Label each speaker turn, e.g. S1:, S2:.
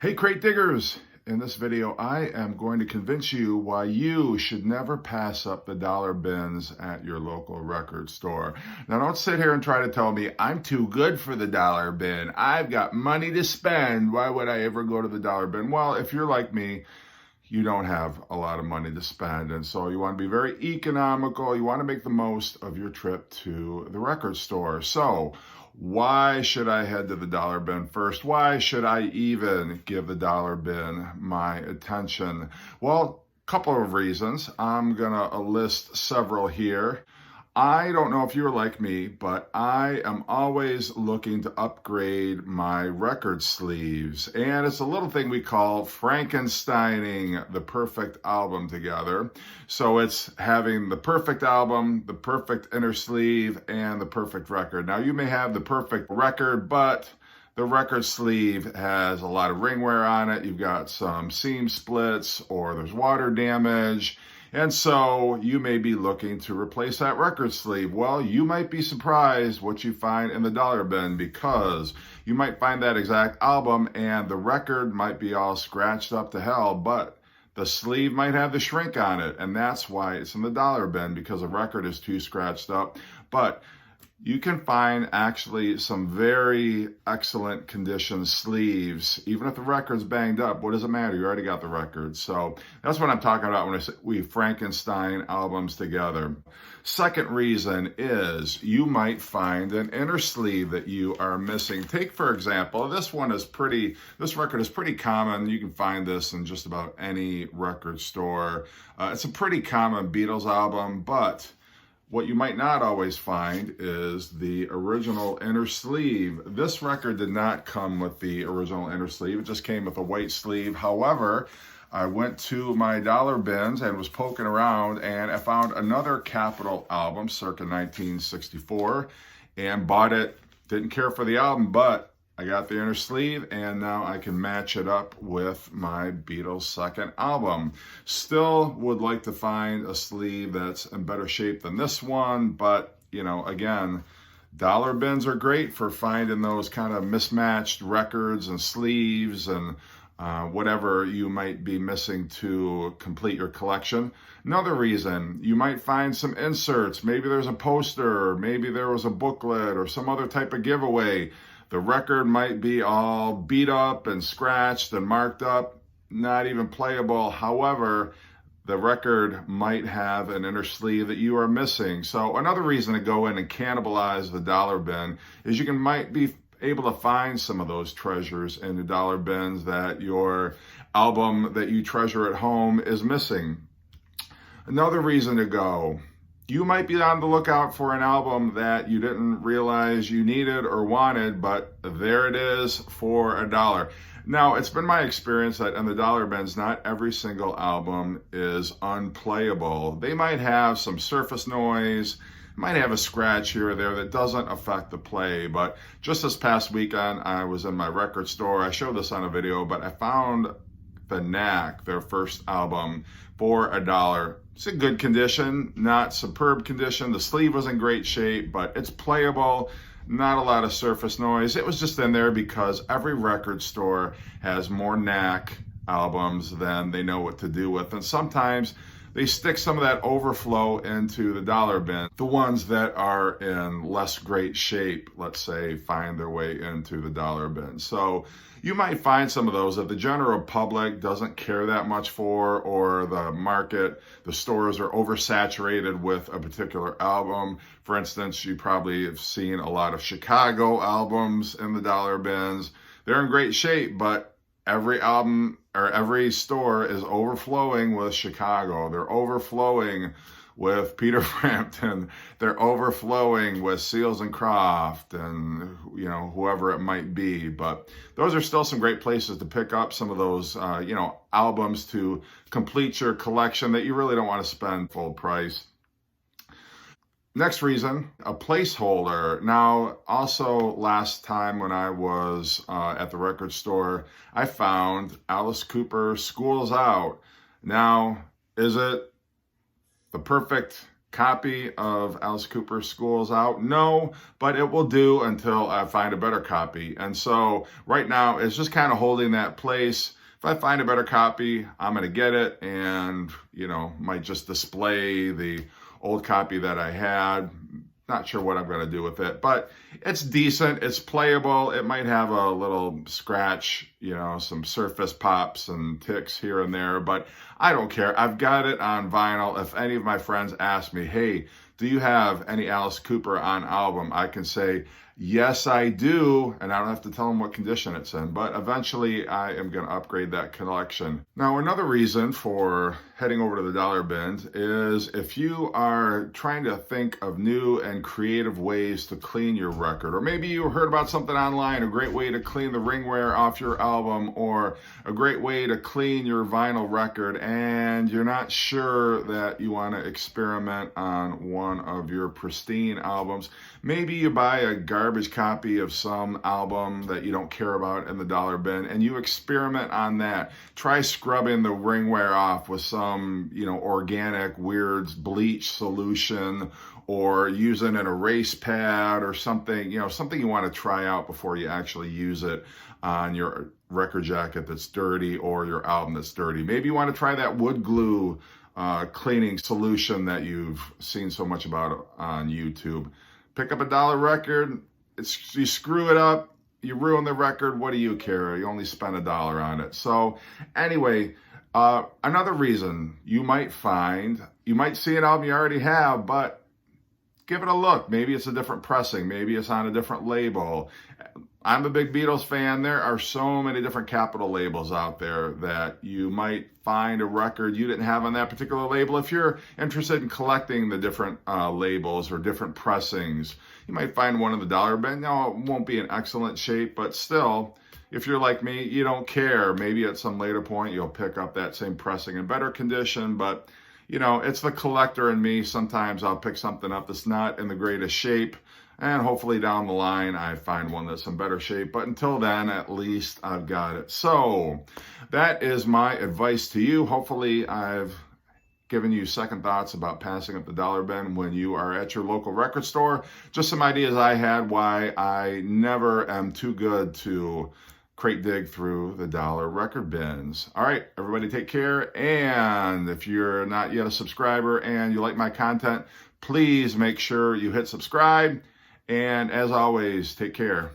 S1: Hey crate diggers! In this video, I am going to convince you why you should never pass up the dollar bins at your local record store. Now don't sit here and try to tell me I'm too good for the dollar bin. I've got money to spend. Why would I ever go to the dollar bin? Well, if you're like me, you don't have a lot of money to spend. And so you want to be very economical. You want to make the most of your trip to the record store. So why should I head to the dollar bin first? Why should I even give the dollar bin my attention? Well, a couple of reasons. I'm going to list several here. I don't know if you're like me, but I am always looking to upgrade my record sleeves. And it's a little thing we call Frankensteining the perfect album together. So it's having the perfect album, the perfect inner sleeve, and the perfect record. Now you may have the perfect record, but the record sleeve has a lot of ring wear on it. You've got some seam splits or there's water damage. And so you may be looking to replace that record sleeve. Well, you might be surprised what you find in the dollar bin, because you might find that exact album and the record might be all scratched up to hell, but the sleeve might have the shrink on it. And that's why it's in the dollar bin, because the record is too scratched up. But you can find actually some very excellent condition sleeves. Even if the record's banged up, what does it matter? You already got the record. So that's what I'm talking about when I say we Frankenstein albums together. Second reason is you might find an inner sleeve that you are missing. Take, for example, this record is pretty common. You can find this in just about any record store. It's a pretty common Beatles album, but what you might not always find is the original inner sleeve. This record did not come with the original inner sleeve. It just came with a white sleeve. However, I went to my dollar bins and was poking around, and I found another Capitol album circa 1964 and bought it. Didn't care for the album, but I got the inner sleeve, and now I can match it up with my Beatles' second album. Still would like to find a sleeve that's in better shape than this one, but, you know, again, dollar bins are great for finding those kind of mismatched records and sleeves and whatever you might be missing to complete your collection. Another reason, you might find some inserts. Maybe there's a poster, or maybe there was a booklet or some other type of giveaway. The record might be all beat up and scratched and marked up, not even playable. However, the record might have an inner sleeve that you are missing. So another reason to go in and cannibalize the dollar bin is you might be able to find some of those treasures in the dollar bins that your album that you treasure at home is missing. Another reason to go. You might be on the lookout for an album that you didn't realize you needed or wanted, but there it is for $1. Now, it's been my experience that in the dollar bins, not every single album is unplayable. They might have some surface noise, might have a scratch here or there that doesn't affect the play. But just this past weekend, I was in my record store. I showed this on a video, but I found the Knack, their first album, for $1. It's in good condition, not superb condition. The sleeve was in great shape, but it's playable. Not a lot of surface noise. It was just in there because every record store has more Knack albums than they know what to do with. And sometimes they stick some of that overflow into the dollar bin. The ones that are in less great shape, let's say, find their way into the dollar bin. So you might find some of those that the general public doesn't care that much for, or the market, the stores are oversaturated with a particular album. For instance, you probably have seen a lot of Chicago albums in the dollar bins. They're in great shape, but every album or every store is overflowing with Chicago. They're overflowing with Peter Frampton. They're overflowing with Seals and Croft and, you know, whoever it might be. But those are still some great places to pick up some of those, albums to complete your collection that you really don't want to spend full price. Next reason, a placeholder. Now, also last time when I was at the record store, I found Alice Cooper's School's Out. Now, is it the perfect copy of Alice Cooper School's Out? No, but it will do until I find a better copy. And so right now it's just kind of holding that place. If I find a better copy, I'm going to get it and, might just display the old copy that I had. Not sure what I'm going to do with it, but it's decent. It's playable. It might have a little scratch, some surface pops and ticks here and there, but I don't care. I've got it on vinyl. If any of my friends ask me, hey, do you have any Alice Cooper on album? I can say, yes, I do, and I don't have to tell them what condition it's in, but eventually I am going to upgrade that collection. Now, another reason for heading over to the dollar bin is if you are trying to think of new and creative ways to clean your record, or maybe you heard about something online, a great way to clean the ringware off your album, or a great way to clean your vinyl record, and you're not sure that you want to experiment on one of your pristine albums. Maybe you buy a garbage copy of some album that you don't care about in the dollar bin, and you experiment on that. Try scrubbing the ringware off with some, organic weird bleach solution, or using an erase pad or something, something you want to try out before you actually use it on your record jacket that's dirty or your album that's dirty. Maybe you want to try that wood glue cleaning solution that you've seen so much about on YouTube. Pick up a dollar record, you screw it up, you ruin the record, what do you care? You only spent $1 on it. So anyway, another reason you might see an album you already have, but give it a look. Maybe it's a different pressing, maybe it's on a different label. I'm a big Beatles fan. There are so many different Capitol labels out there that you might find a record you didn't have on that particular label. If you're interested in collecting the different labels or different pressings, you might find one in the dollar bin. No, it won't be in excellent shape, but still, if you're like me, you don't care. Maybe at some later point, you'll pick up that same pressing in better condition, but it's the collector in me. Sometimes I'll pick something up that's not in the greatest shape, and hopefully down the line, I find one that's in better shape. But until then, at least I've got it. So that is my advice to you. Hopefully I've given you second thoughts about passing up the dollar bin when you are at your local record store. Just some ideas I had why I never am too good to crate dig through the dollar record bins. All right, everybody take care. And if you're not yet a subscriber and you like my content, please make sure you hit subscribe. And as always, take care.